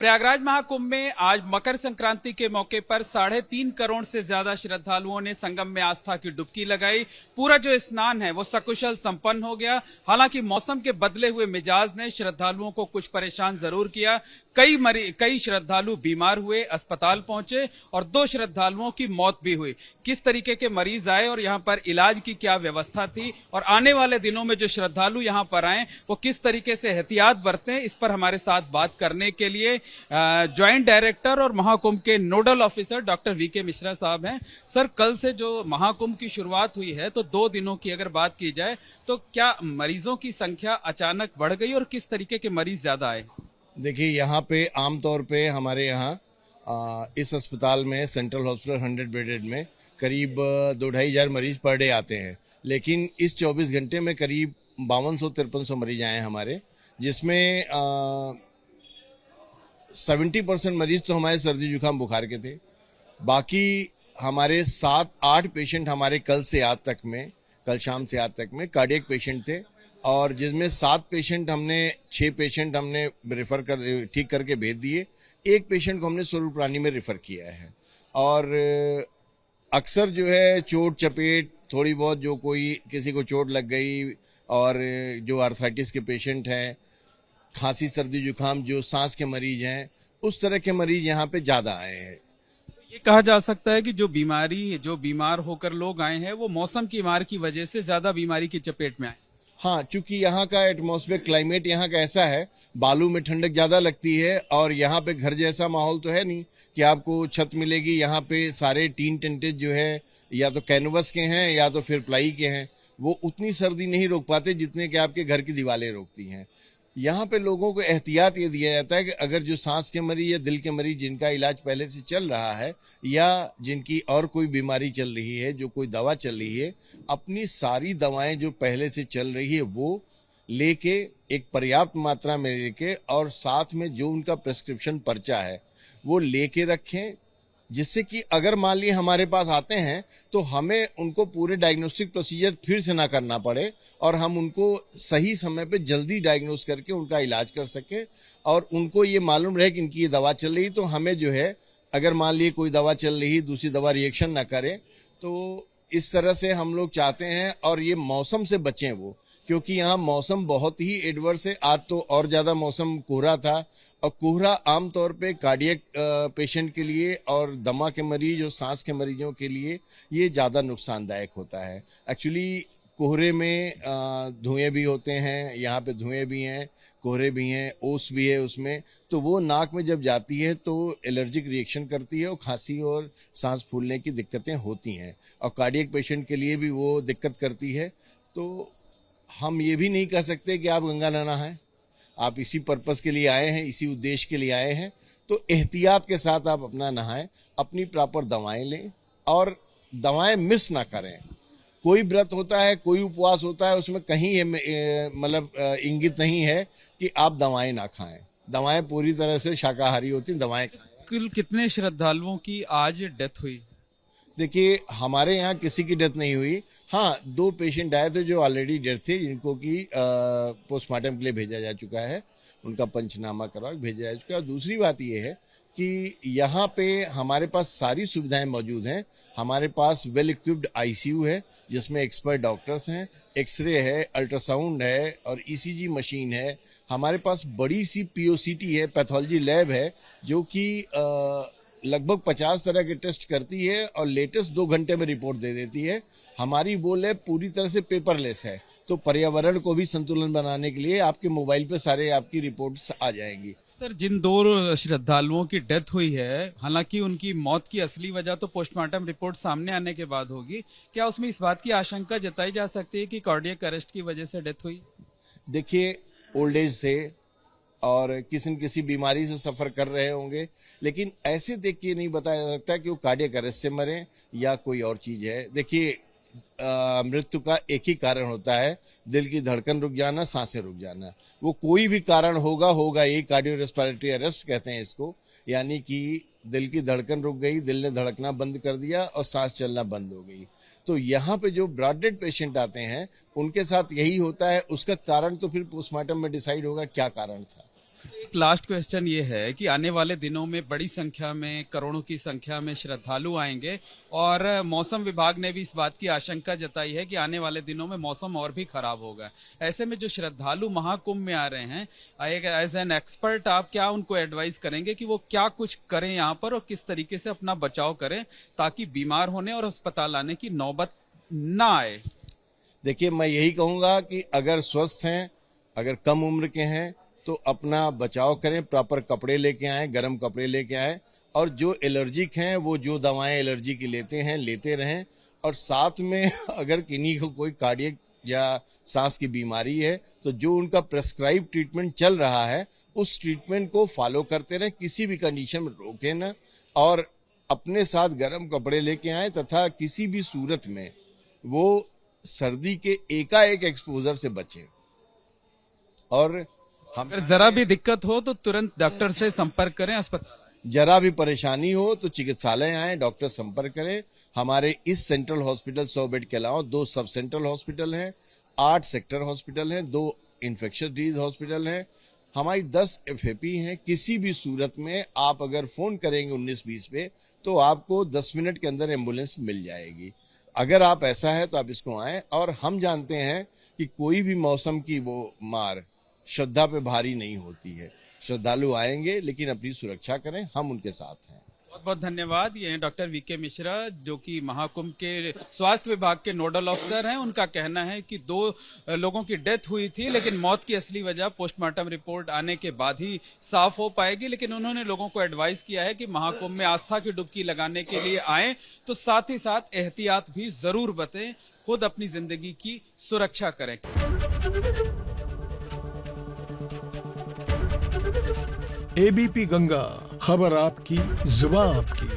प्रयागराज महाकुंभ में आज मकर संक्रांति के मौके पर 3.5 करोड़ से ज्यादा श्रद्धालुओं ने संगम में आस्था की डुबकी लगाई। पूरा जो स्नान है वो सकुशल संपन्न हो गया। हालांकि मौसम के बदले हुए मिजाज ने श्रद्धालुओं को कुछ परेशान जरूर किया। कई श्रद्धालु बीमार हुए, अस्पताल पहुंचे और 2 श्रद्धालुओं की मौत भी हुई। किस तरीके के मरीज आए और यहाँ पर इलाज की क्या व्यवस्था थी और आने वाले दिनों में जो श्रद्धालु यहाँ पर आए वो किस तरीके से एहतियात बरतें, इस पर हमारे साथ बात करने के लिए ज्वाइंट डायरेक्टर और महाकुंभ के nodal officer doctor V K Mishra साहब हैं। सर, कल से जो महाकुंभ की शुरुआत हुई है तो 2 दिनों की अगर बात की जाए तो क्या मरीजों की संख्या अचानक बढ़ गई और किस तरीके के मरीज ज्यादा आए? देखिए, यहाँ पे आमतौर पे हमारे यहाँ इस अस्पताल में सेंट्रल हॉस्पिटल 100 बेडेड में करीब 2-2.5 हजार मरीज पर डे आते हैं। लेकिन इस 24 घंटे में करीब 5200-5300 मरीज आए हमारे, जिसमें 70% मरीज तो हमारे सर्दी जुकाम बुखार के थे। बाकी हमारे 7-8 पेशेंट हमारे कल शाम से आज तक में कार्डियक पेशेंट थे, और जिसमें 6 पेशेंट हमने ठीक करके भेज दिए। 1 पेशेंट को हमने स्वरूप रानी में रेफर किया है। और अक्सर जो है चोट चपेट थोड़ी बहुत, जो कोई किसी को चोट लग गई, और जो आर्थराइटिस के पेशेंट हैं, खांसी सर्दी जुकाम, जो सांस के मरीज हैं, उस तरह के मरीज यहाँ पे ज्यादा आए हैं। ये कहा जा सकता है कि जो बीमार होकर लोग आए हैं वो मौसम की मार की वजह से ज्यादा बीमारी की चपेट में आए। हाँ, चूंकि यहाँ का एटमॉस्फेयर क्लाइमेट यहाँ का ऐसा है, बालू में ठंडक ज्यादा लगती है, और यहाँ पे घर जैसा माहौल तो है नहीं कि आपको छत मिलेगी। यहाँ पे सारे टीन टेंटेज जो है या तो कैनवस के हैं या तो फिर प्लाई के हैं, वो उतनी सर्दी नहीं रोक पाते जितने कि आपके घर की दीवारें रोकती हैं। यहाँ पे लोगों को एहतियात ये दिया जाता है कि अगर जो सांस के मरीज या दिल के मरीज जिनका इलाज पहले से चल रहा है, या जिनकी और कोई बीमारी चल रही है, जो कोई दवा चल रही है, अपनी सारी दवाएं जो पहले से चल रही है वो लेके, एक पर्याप्त मात्रा में लेके, और साथ में जो उनका प्रिस्क्रिप्शन पर्चा है वो लेके रखें, जिससे कि अगर मान लीजिए हमारे पास आते हैं तो हमें उनको पूरे डायग्नोस्टिक प्रोसीजर फिर से ना करना पड़े, और हम उनको सही समय पे जल्दी डायग्नोस करके उनका इलाज कर सकें, और उनको ये मालूम रहे कि इनकी ये दवा चल रही, तो हमें जो है, अगर मान लीजिए कोई दवा चल रही, दूसरी दवा रिएक्शन ना करे, तो इस तरह से हम लोग चाहते हैं। और ये मौसम से बचें वो, क्योंकि यहाँ मौसम बहुत ही एडवर्स है। आज तो और ज्यादा मौसम कोहरा था, और कोहरा आमतौर पे कार्डियक पेशेंट के लिए और दमा के मरीज और सांस के मरीजों के लिए ये ज्यादा नुकसानदायक होता है। एक्चुअली कोहरे में धुएं भी होते हैं, यहाँ पे धुएं भी हैं, कोहरे भी हैं, ओस भी है उसमें, तो वो नाक में जब जाती है तो एलर्जिक रिएक्शन करती है, और खांसी और सांस फूलने की दिक्कतें होती हैं, और कार्डियक पेशेंट के लिए भी वो दिक्कत करती है। तो हम ये भी नहीं कह सकते कि आप गंगा न नहाएं। आप इसी पर्पस के लिए आए हैं, इसी उद्देश्य के लिए आए हैं, तो एहतियात के साथ आप अपना नहाएं, अपनी प्रॉपर दवाएं लें, और दवाएं मिस ना करें। कोई व्रत होता है, कोई उपवास होता है, उसमें कहीं मतलब इंगित नहीं है कि आप दवाएं ना खाएं। दवाएं पूरी तरह से शाकाहारी होती, दवाएं खाएं। कुल कितने श्रद्धालुओं की आज डेथ हुई? देखिए, हमारे यहाँ किसी की डेथ नहीं हुई। हाँ, 2 पेशेंट आए थे जो ऑलरेडी डेथ थे, जिनको कि पोस्टमार्टम के लिए भेजा जा चुका है, उनका पंचनामा करवा भेजा जा चुका है। दूसरी बात यह है कि यहाँ पे हमारे पास सारी सुविधाएं मौजूद हैं। हमारे पास वेल इक्विप्ड आईसीयू है, जिसमें एक्सपर्ट डॉक्टर्स हैं, एक्सरे है, अल्ट्रासाउंड है, और ईसीजी मशीन है। हमारे पास बड़ी सी पीओसीटी है, पैथोलॉजी लैब है, जो कि लगभग 50 तरह के टेस्ट करती है और लेटेस्ट 2 घंटे में रिपोर्ट दे देती है। हमारी वो लैब पूरी तरह से पेपरलेस है, तो पर्यावरण को भी संतुलन बनाने के लिए आपके मोबाइल पे सारे आपकी रिपोर्ट्स आ जाएंगी। सर, जिन 2 श्रद्धालुओं की डेथ हुई है, हालांकि उनकी मौत की असली वजह तो पोस्टमार्टम रिपोर्ट सामने आने के बाद होगी, क्या उसमें इस बात की आशंका जताई जा सकती है कि कार्डियक अरेस्ट की वजह से डेथ हुई? देखिए, ओल्ड एज थे और किसी न किसी बीमारी से सफर कर रहे होंगे, लेकिन ऐसे देख के नहीं बताया जा सकता कि वो कार्डियक अरेस्ट से मरे या कोई और चीज है। देखिए, मृत्यु का एक ही कारण होता है, दिल की धड़कन रुक जाना, सांसें रुक जाना। वो कोई भी कारण होगा, ये कार्डियो रेस्पिरेटरी अरेस्ट कहते हैं इसको, यानी कि दिल की धड़कन रुक गई, दिल ने धड़कना बंद कर दिया और सांस चलना बंद हो गई। तो यहाँ पे जो ब्रॉड डेड पेशेंट आते हैं उनके साथ यही होता है। उसका कारण तो फिर पोस्टमार्टम में डिसाइड होगा क्या कारण था। एक एक लास्ट क्वेश्चन ये है कि आने वाले दिनों में बड़ी संख्या में, करोड़ों की संख्या में श्रद्धालु आएंगे और मौसम विभाग ने भी इस बात की आशंका जताई है कि आने वाले दिनों में मौसम और भी खराब होगा। ऐसे में जो श्रद्धालु महाकुंभ में आ रहे हैं, एज एन एक्सपर्ट आप क्या उनको एडवाइस करेंगे कि वो क्या कुछ करें यहाँ पर और किस तरीके से अपना बचाव करें ताकि बीमार होने और अस्पताल आने की नौबत ना आए? देखिए, मैं यही कहूंगा कि अगर स्वस्थ हैं, अगर कम उम्र के हैं, तो अपना बचाव करें, प्रॉपर कपड़े लेके आएं, गर्म कपड़े लेके आएं, और जो एलर्जिक हैं वो जो दवाएं एलर्जी की लेते हैं लेते रहें, और साथ में अगर किन्हीं को कोई कार्डियक या सांस की बीमारी है तो जो उनका प्रेस्क्राइब ट्रीटमेंट चल रहा है उस ट्रीटमेंट को फॉलो करते रहें, किसी भी कंडीशन में रोकें ना, और अपने साथ गर्म कपड़े लेके आएं तथा किसी भी सूरत में वो सर्दी के एकाएक एक्सपोजर से बचें। और हम अगर जरा भी दिक्कत हो तो तुरंत डॉक्टर से संपर्क करें, अस्पताल आएं। जरा भी परेशानी हो तो चिकित्सालय आए, डॉक्टर संपर्क करें। हमारे इस सेंट्रल हॉस्पिटल 100 बेड के अलावा 2 सब सेंट्रल हॉस्पिटल हैं, 8 सेक्टर हॉस्पिटल हैं, 2 इन्फेक्शियस डिजीज हॉस्पिटल हैं, हमारी 10 FAP हैं। किसी भी सूरत में आप अगर फोन करेंगे 1920 पे तो आपको 10 मिनट के अंदर एम्बुलेंस मिल जाएगी। अगर आप ऐसा है तो आप इसको आएं, और हम जानते हैं कि कोई भी मौसम की वो मार श्रद्धा पे भारी नहीं होती है। श्रद्धालु आएंगे लेकिन अपनी सुरक्षा करें, हम उनके साथ हैं। बहुत बहुत धन्यवाद। ये हैं डॉक्टर वीके मिश्रा, जो कि महाकुंभ के स्वास्थ्य विभाग के नोडल ऑफिसर हैं। उनका कहना है कि 2 लोगों की डेथ हुई थी, लेकिन मौत की असली वजह पोस्टमार्टम रिपोर्ट आने के बाद ही साफ हो पाएगी। लेकिन उन्होंने लोगों को एडवाइस किया है कि महाकुंभ में आस्था की डुबकी लगाने के लिए आएं तो साथ ही साथ एहतियात भी जरूर बरतें, खुद अपनी जिंदगी की सुरक्षा करें। ABP गंगा, खबर आपकी, जुबान आपकी।